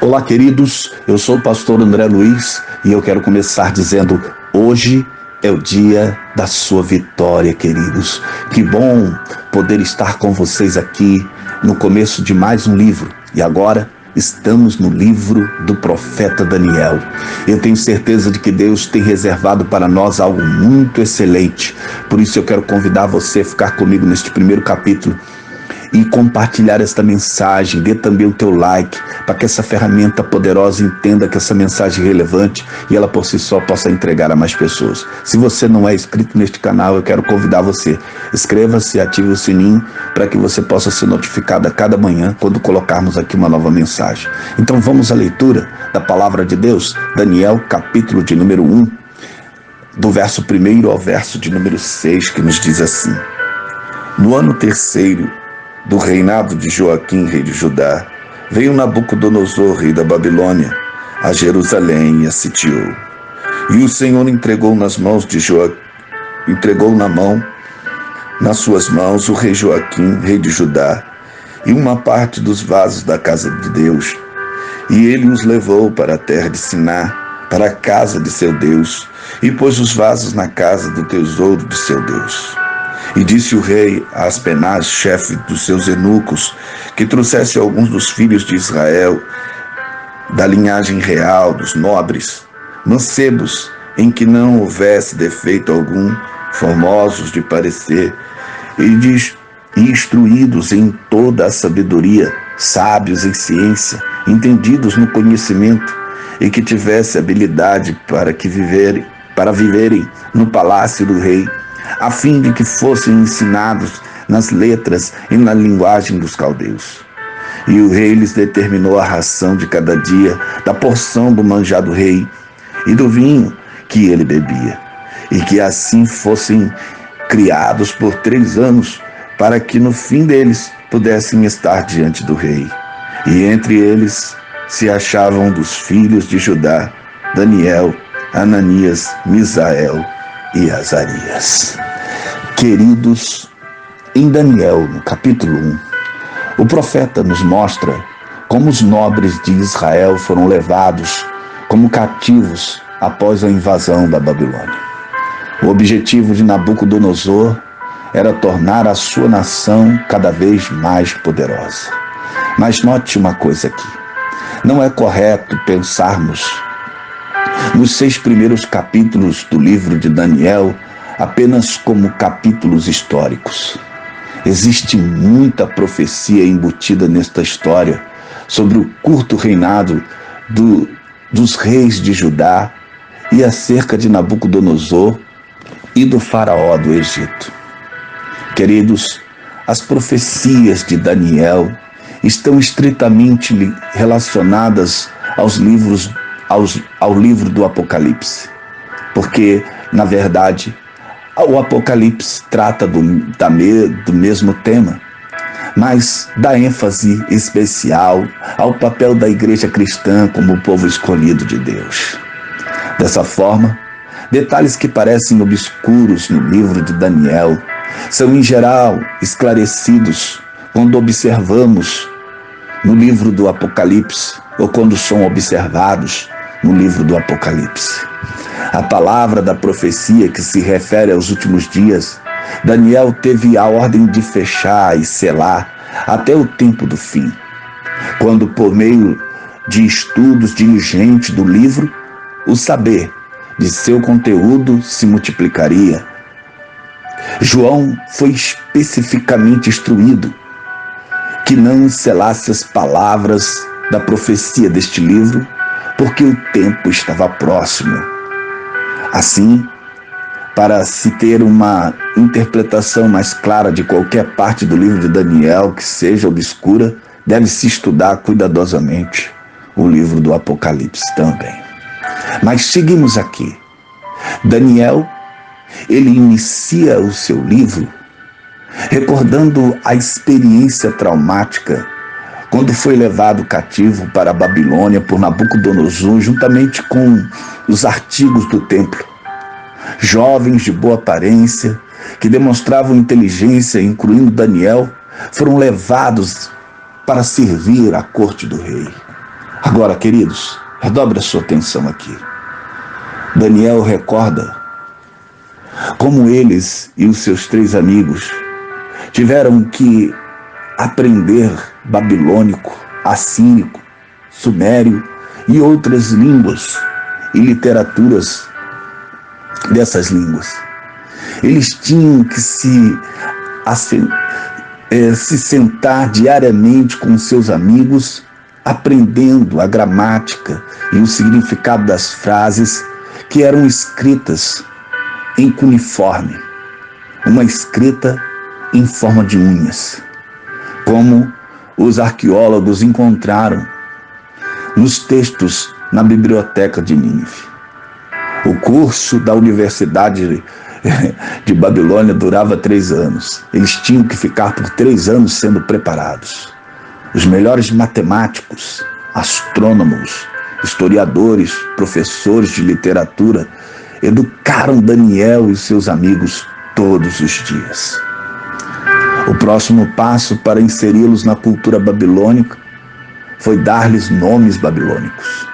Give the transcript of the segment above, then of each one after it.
Olá, queridos, eu sou o pastor André Luiz e eu quero começar dizendo: hoje é o dia da sua vitória, queridos. Que bom poder estar com vocês aqui no começo de mais um livro. E agora estamos no livro do profeta Daniel. Eu tenho certeza de que Deus tem reservado para nós algo muito excelente. Por isso eu quero convidar você a ficar comigo neste primeiro capítulo e compartilhar esta mensagem. Dê também o teu like, para que essa ferramenta poderosa entenda que essa mensagem é relevante e ela por si só possa entregar a mais pessoas. Se você não é inscrito neste canal, eu quero convidar você. Inscreva-se e ative o sininho para que você possa ser notificado a cada manhã quando colocarmos aqui uma nova mensagem. Então vamos à leitura da palavra de Deus, Daniel, capítulo de número 1, do verso 1 ao verso de número 6, que nos diz assim: No ano terceiro do reinado de Joaquim, rei de Judá, veio Nabucodonosor, rei da Babilônia, a Jerusalém e a sitiou. E o Senhor entregou nas suas mãos o rei Joaquim, rei de Judá, e uma parte dos vasos da casa de Deus. E ele os levou para a terra de Siná, para a casa de seu Deus, e pôs os vasos na casa do tesouro de seu Deus. E disse o rei a Aspenaz, chefe dos seus eunucos, que trouxesse alguns dos filhos de Israel, da linhagem real, dos nobres, mancebos, em que não houvesse defeito algum, formosos de parecer, e instruídos em toda a sabedoria, sábios em ciência, entendidos no conhecimento, e que tivesse habilidade para viverem no palácio do rei, a fim de que fossem ensinados nas letras e na linguagem dos caldeus. E o rei lhes determinou a ração de cada dia, da porção do manjar do rei e do vinho que ele bebia, e que assim fossem criados por 3 anos, para que no fim deles pudessem estar diante do rei. E entre eles se achavam dos filhos de Judá, Daniel, Ananias, Misael e Azarias. Queridos, em Daniel, no capítulo 1, o profeta nos mostra como os nobres de Israel foram levados como cativos após a invasão da Babilônia. O objetivo de Nabucodonosor era tornar a sua nação cada vez mais poderosa. Mas note uma coisa aqui: não é correto pensarmos nos 6 primeiros capítulos do livro de Daniel apenas como capítulos históricos. Existe muita profecia embutida nesta história sobre o curto reinado dos reis de Judá e acerca de Nabucodonosor e do faraó do Egito. Queridos, as profecias de Daniel estão estritamente relacionadas ao livro do Apocalipse, porque, na verdade, o Apocalipse trata do mesmo tema, mas dá ênfase especial ao papel da igreja cristã como o povo escolhido de Deus. Dessa forma, detalhes que parecem obscuros no livro de Daniel são, em geral, esclarecidos quando observamos no livro do Apocalipse ou quando são observados no livro do Apocalipse. A palavra da profecia que se refere aos últimos dias, Daniel teve a ordem de fechar e selar até o tempo do fim, quando, por meio de estudos diligentes do livro, o saber de seu conteúdo se multiplicaria. João foi especificamente instruído que não selasse as palavras da profecia deste livro, porque o tempo estava próximo. Assim, para se ter uma interpretação mais clara de qualquer parte do livro de Daniel que seja obscura, deve-se estudar cuidadosamente o livro do Apocalipse também. Mas seguimos aqui. Daniel, ele inicia o seu livro recordando a experiência traumática quando foi levado cativo para a Babilônia por Nabucodonosor, juntamente com os artigos do templo. Jovens de boa aparência, que demonstravam inteligência, incluindo Daniel, foram levados para servir à corte do rei. Agora, queridos, redobre a sua atenção aqui. Daniel recorda como eles e os seus 3 amigos tiveram que aprender babilônico, assírico, sumério e outras línguas e literaturas dessas línguas. Eles tinham que se sentar diariamente com seus amigos, aprendendo a gramática e o significado das frases que eram escritas em cuneiforme, uma escrita em forma de unhas, como os arqueólogos encontraram nos textos na biblioteca de Nínive. O curso da Universidade de Babilônia durava 3 anos. Eles tinham que ficar por 3 anos sendo preparados. Os melhores matemáticos, astrônomos, historiadores, professores de literatura educaram Daniel e seus amigos todos os dias. O próximo passo para inseri-los na cultura babilônica foi dar-lhes nomes babilônicos.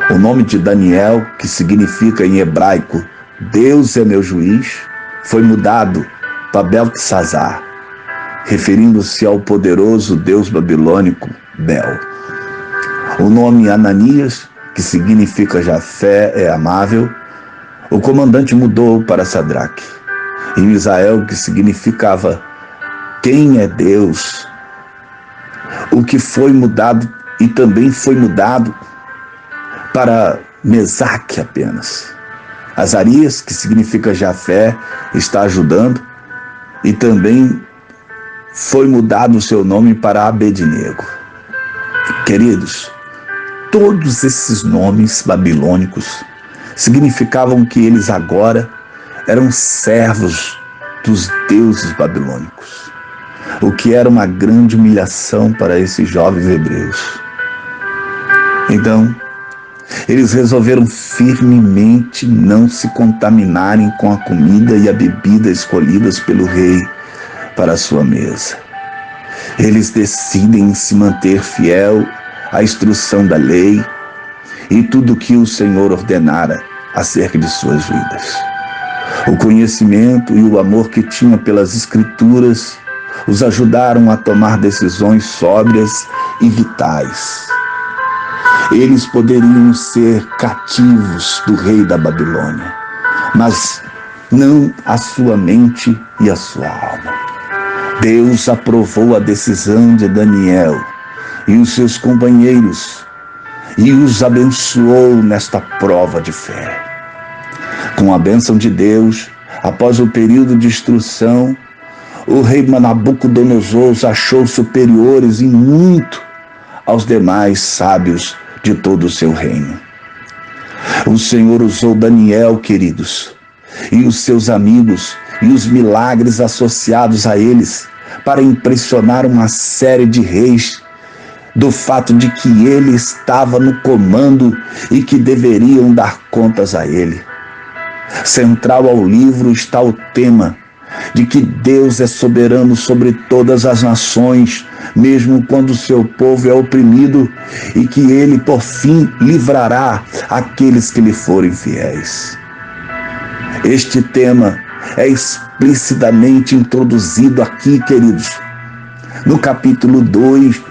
O nome de Daniel, que significa em hebraico Deus é meu juiz, foi mudado para Beltesazar, referindo-se ao poderoso deus babilônico Bel. O nome Ananias, que significa Jafé é amável, o comandante mudou para Sadraque. E Misael, que significava quem é Deus, o que foi mudado e também foi mudado para Mesaque apenas. Azarias, que significa Jafé, está ajudando, e também foi mudado o seu nome para Abednego. Queridos, todos esses nomes babilônicos significavam que eles agora eram servos dos deuses babilônicos, o que era uma grande humilhação para esses jovens hebreus. Então, eles resolveram firmemente não se contaminarem com a comida e a bebida escolhidas pelo rei para a sua mesa. Eles decidem se manter fiel à instrução da lei e tudo o que o Senhor ordenara acerca de suas vidas. O conhecimento e o amor que tinha pelas Escrituras os ajudaram a tomar decisões sóbrias e vitais. Eles poderiam ser cativos do rei da Babilônia, mas não a sua mente e a sua alma. Deus aprovou a decisão de Daniel e os seus companheiros e os abençoou nesta prova de fé. Com a bênção de Deus, após o período de instrução, o rei Nabucodonosor os achou superiores em muito aos demais sábios de todo o seu reino. O Senhor usou Daniel, queridos, e os seus amigos e os milagres associados a eles para impressionar uma série de reis do fato de que ele estava no comando e que deveriam dar contas a ele. Central ao livro está o tema de que Deus é soberano sobre todas as nações, mesmo quando o seu povo é oprimido, e que ele, por fim, livrará aqueles que lhe forem fiéis. Este tema é explicitamente introduzido aqui, queridos, no capítulo 2,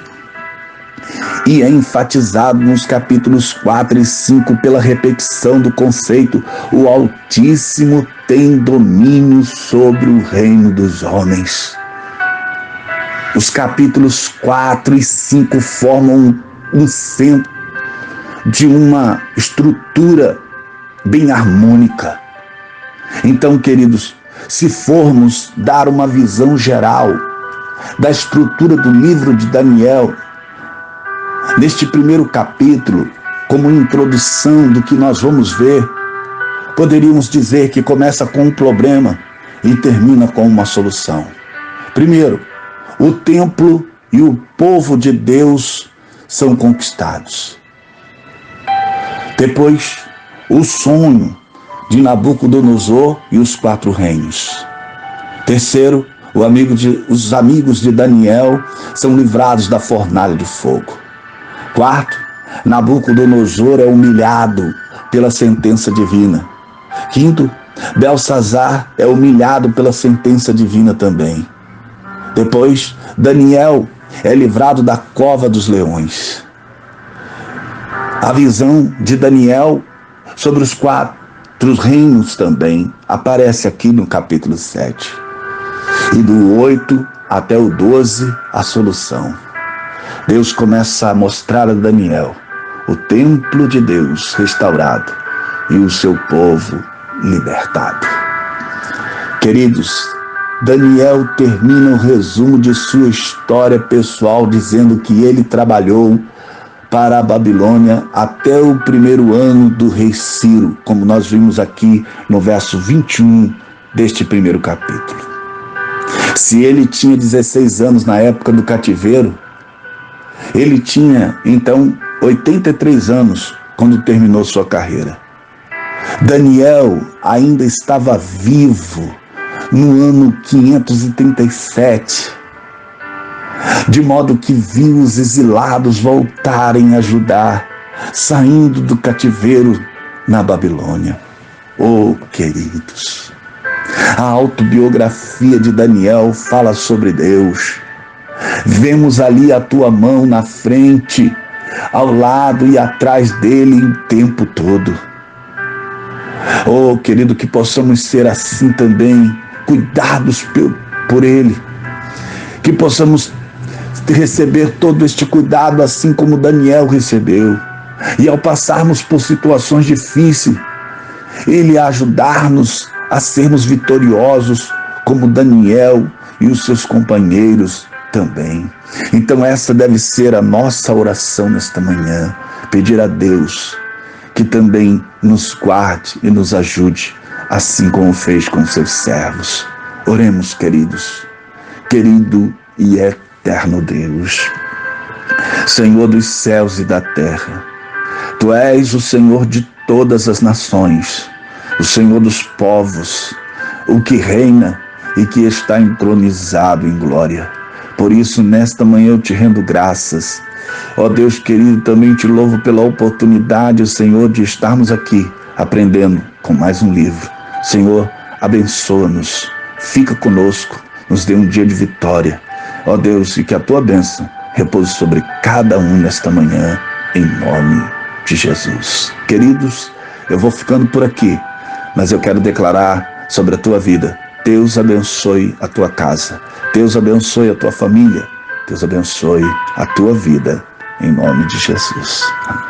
e é enfatizado nos capítulos 4 e 5 pela repetição do conceito: o Altíssimo tem domínio sobre o reino dos homens. Os capítulos 4 e 5 formam um centro de uma estrutura bem harmônica. Então, queridos, se formos dar uma visão geral da estrutura do livro de Daniel, neste primeiro capítulo, como introdução do que nós vamos ver, poderíamos dizer que começa com um problema e termina com uma solução. Primeiro, o templo e o povo de Deus são conquistados. Depois, o sonho de Nabucodonosor e os 4 reinos. Terceiro, os amigos de Daniel são livrados da fornalha de fogo. Quarto, Nabucodonosor é humilhado pela sentença divina. Quinto, Belsazar é humilhado pela sentença divina também. Depois, Daniel é livrado da cova dos leões. A visão de Daniel sobre os 4 reinos também aparece aqui no capítulo 7. E do 8 até o 12, a solução. Deus começa a mostrar a Daniel o templo de Deus restaurado e o seu povo libertado. Queridos, Daniel termina o resumo de sua história pessoal dizendo que ele trabalhou para a Babilônia até o 1º ano do rei Ciro, como nós vimos aqui no verso 21 deste 1º capítulo. Se ele tinha 16 anos na época do cativeiro, ele tinha então 83 anos quando terminou sua carreira. Daniel ainda estava vivo no ano 537, de modo que viu os exilados voltarem a Judá, saindo do cativeiro na Babilônia. Oh, queridos, a autobiografia de Daniel fala sobre Deus. Vemos ali a tua mão na frente, ao lado e atrás dele o tempo todo. Oh, querido, que possamos ser assim também, cuidados por ele. Que possamos receber todo este cuidado assim como Daniel recebeu. E ao passarmos por situações difíceis, ele ajudar-nos a sermos vitoriosos como Daniel e os seus companheiros também. Então essa deve ser a nossa oração nesta manhã, pedir a Deus que também nos guarde e nos ajude, assim como fez com seus servos. Oremos, queridos. Querido e eterno Deus, Senhor dos céus e da terra, Tu és o Senhor de todas as nações, o Senhor dos povos, o que reina e que está entronizado em glória. Por isso, nesta manhã eu te rendo graças. Ó Deus querido, também te louvo pela oportunidade, Senhor, de estarmos aqui aprendendo com mais um livro. Senhor, abençoa-nos, fica conosco, nos dê um dia de vitória. Ó Deus, e que a tua bênção repouse sobre cada um nesta manhã, em nome de Jesus. Queridos, eu vou ficando por aqui, mas eu quero declarar sobre a tua vida. Deus abençoe a tua casa. Deus abençoe a tua família. Deus abençoe a tua vida, em nome de Jesus. Amém.